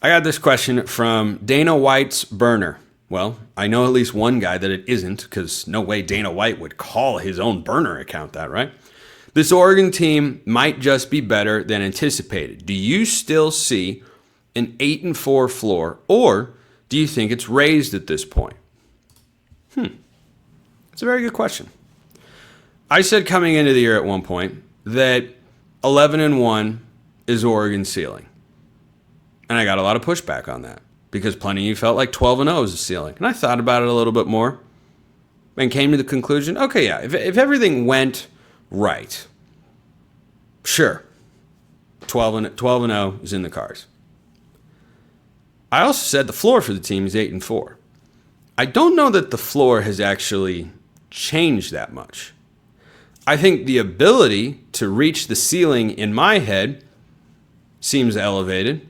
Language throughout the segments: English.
I got this question from Dana White's burner. Well, I know at least one guy that it isn't, because no way Dana White would call his own burner account that, right? This Oregon team might just be better than anticipated. Do you still see an 8-4 floor, or do you think it's raised at this point? It's a very good question. I said coming into the year at one point that 11-1 is Oregon's ceiling. And I got a lot of pushback on that because plenty of you felt like 12-0 is the ceiling. And I thought about it a little bit more and came to the conclusion, okay, yeah, if everything went right, sure, 12-0 is in the cards. I also said the floor for the team is 8-4. I don't know that the floor has actually changed that much. I think the ability to reach the ceiling in my head seems elevated.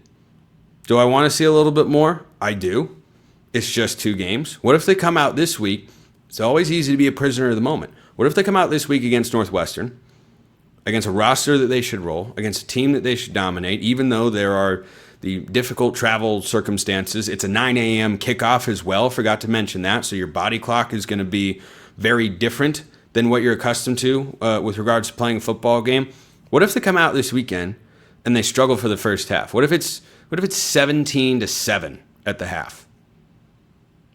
Do I want to see a little bit more? I do. It's just 2 games. What if they come out this week? It's always easy to be a prisoner of the moment. What if they come out this week against Northwestern, against a roster that they should roll, against a team that they should dominate, even though there are the difficult travel circumstances? It's a 9 a.m. kickoff as well. Forgot to mention that. So your body clock is going to be very different than what you're accustomed to with regards to playing a football game. What if they come out this weekend and they struggle for the first half? What if it's 17-7 at the half?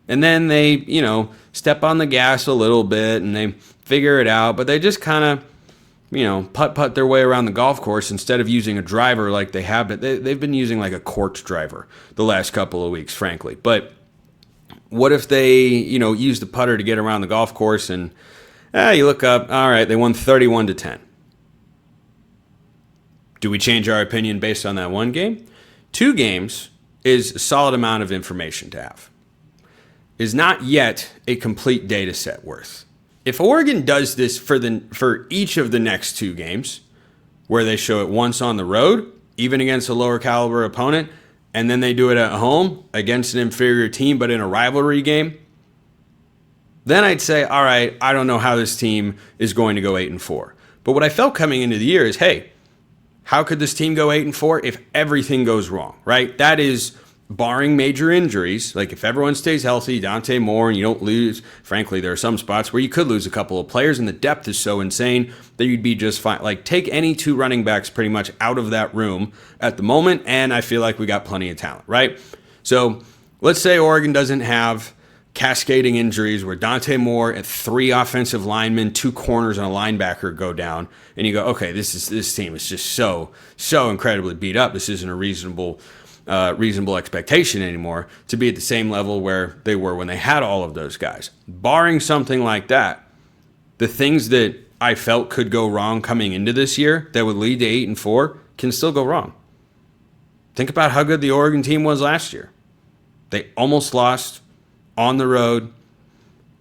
And then they, step on the gas a little bit and they figure it out, but they just kind of, putt their way around the golf course instead of using a driver like they have. But they've been using like a court driver the last couple of weeks, frankly. But what if they, use the putter to get around the golf course and you look up, all right, they won 31-10. Do we change our opinion based on that one game? 2 games is a solid amount of information to have. Is not yet a complete data set worth. If Oregon does this for each of the next 2 games, where they show it once on the road, even against a lower caliber opponent, and then they do it at home against an inferior team, but in a rivalry game, then I'd say, all right, I don't know how this team is going to go 8-4. But what I felt coming into the year is, hey, how could this team go 8-4 if everything goes wrong, right? That is barring major injuries. Like if everyone stays healthy, Dante Moore, and you don't lose. Frankly, there are some spots where you could lose a couple of players, and the depth is so insane that you'd be just fine. Like take any 2 running backs pretty much out of that room at the moment, and I feel like we got plenty of talent, right? So let's say Oregon doesn't have cascading injuries where Dante Moore and 3 offensive linemen, 2 corners, and a linebacker go down, and you go, okay, this team is just so incredibly beat up. This isn't a reasonable expectation anymore to be at the same level where they were when they had all of those guys. Barring something like that, the things that I felt could go wrong coming into this year that would lead to 8-4 can still go wrong. Think about how good the Oregon team was last year. They almost lost on the road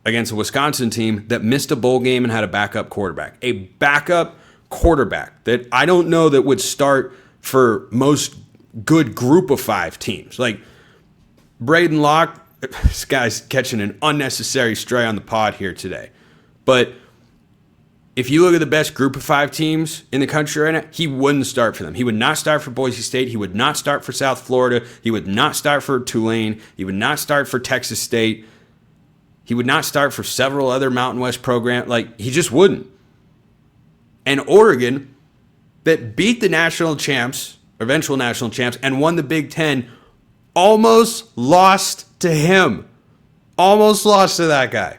against a Wisconsin team that missed a bowl game and had a backup quarterback. A backup quarterback that I don't know that would start for most good group of 5 teams. Like Braden Locke, this guy's catching an unnecessary stray on the pod here today. But if you look at the best group of 5 teams in the country right now, he wouldn't start for them. He would not start for Boise State. He would not start for South Florida. He would not start for Tulane. He would not start for Texas State. He would not start for several other Mountain West programs. Like, he just wouldn't. And Oregon, that beat the national champs, eventual national champs, and won the Big Ten, almost lost to him. Almost lost to that guy.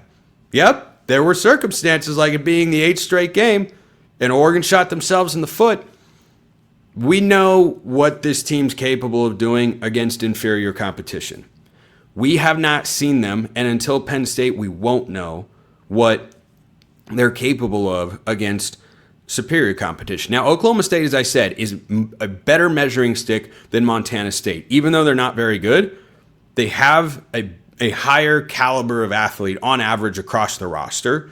Yep. There were circumstances like it being the 8th straight game, and Oregon shot themselves in the foot. We know what this team's capable of doing against inferior competition. We have not seen them, and until Penn State, we won't know what they're capable of against superior competition. Now, Oklahoma State, as I said, is a better measuring stick than Montana State. Even though they're not very good, they have a higher caliber of athlete on average across the roster.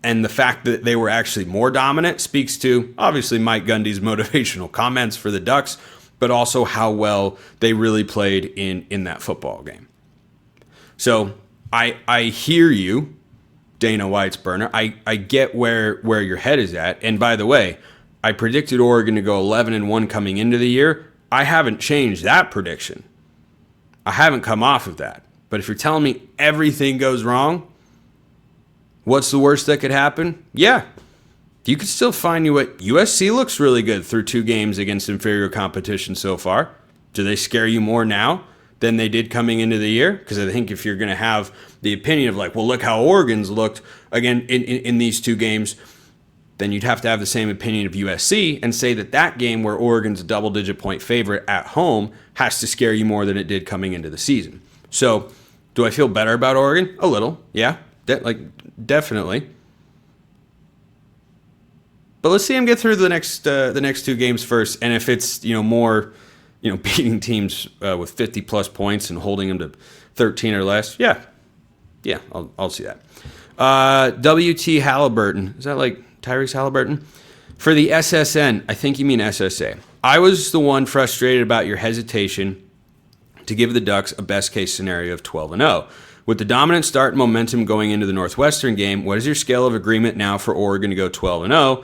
And the fact that they were actually more dominant speaks to, obviously, Mike Gundy's motivational comments for the Ducks, but also how well they really played in that football game. So I hear you, Dana White's burner. I get where your head is at. And by the way, I predicted Oregon to go 11-1 coming into the year. I haven't changed that prediction. I haven't come off of that. But if you're telling me everything goes wrong, what's the worst that could happen? Yeah. You could still find you what USC looks really good through 2 games against inferior competition so far. Do they scare you more now than they did coming into the year? Because I think if you're going to have the opinion of like, well, look how Oregon's looked again in these 2 games, then you'd have to have the same opinion of USC and say that game where Oregon's a double-digit point favorite at home has to scare you more than it did coming into the season. So do I feel better about Oregon? A little, yeah, definitely. But let's see him get through the next 2 games first, and if it's more beating teams with 50+ points and holding them to 13 or less, yeah, I'll see that. W.T. Halliburton, is that like Tyrese Halliburton? For the SSN, I think you mean SSA. I was the one frustrated about your hesitation to give the Ducks a best-case scenario of 12-0. With the dominant start and momentum going into the Northwestern game, what is your scale of agreement now for Oregon to go 12-0?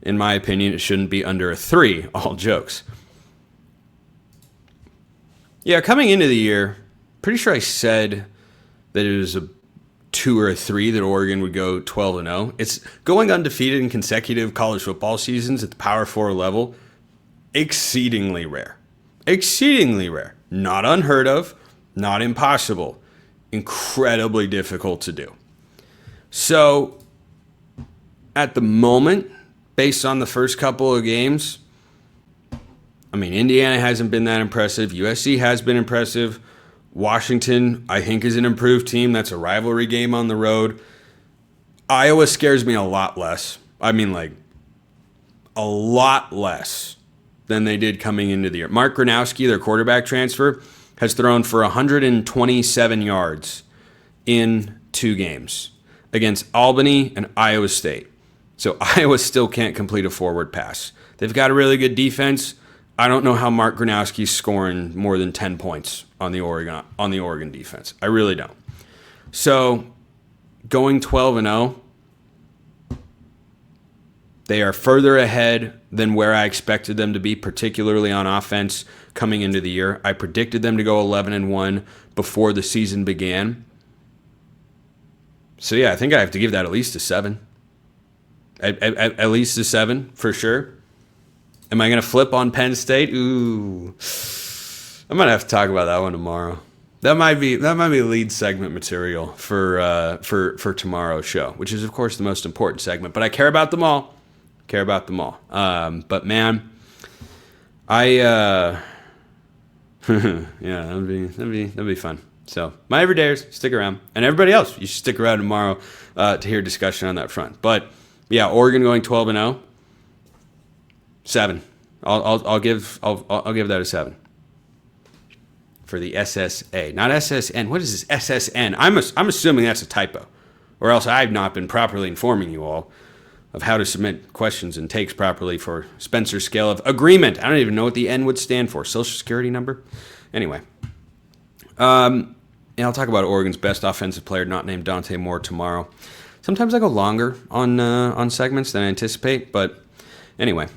In my opinion, it shouldn't be under a 3, all jokes. Yeah, coming into the year, pretty sure I said that it was a 2 or a 3 that Oregon would go 12-0. It's going undefeated in consecutive college football seasons at the Power 4 level. Exceedingly rare. Exceedingly rare. Not unheard of. Not impossible. Incredibly difficult to do. So, at the moment, based on the first couple of games, I mean, Indiana hasn't been that impressive. USC has been impressive. Washington, I think, is an improved team. That's a rivalry game on the road. Iowa scares me a lot less. I mean, like, a lot less than they did coming into the year. Mark Gronowski, their quarterback transfer, has thrown for 127 yards in 2 games against Albany and Iowa State. So Iowa still can't complete a forward pass. They've got a really good defense. I don't know how Mark Gronowski's scoring more than 10 points on the Oregon defense. I really don't. So going 12-0, they are further ahead than where I expected them to be, particularly on offense coming into the year. I predicted them to go 11-1 before the season began. So yeah, I think I have to give that at least a 7. At least a 7 for sure. Am I going to flip on Penn State? Ooh, I might have to talk about that one tomorrow. That might be lead segment material for tomorrow's show, which is of course the most important segment. But I care about them all. But man, yeah, that'd be fun. So my everydayers, stick around, and everybody else, you should stick around tomorrow to hear discussion on that front. But yeah, Oregon going 12-0, 7. I'll give that a 7 for the SSA, not SSN. What is this SSN? I'm assuming that's a typo, or else I've not been properly informing you all of how to submit questions and takes properly for Spencer's scale of agreement. I don't even know what the N would stand for. Social Security number? Anyway. And I'll talk about Oregon's best offensive player, not named Dante Moore, tomorrow. Sometimes I go longer on segments than I anticipate, but anyway.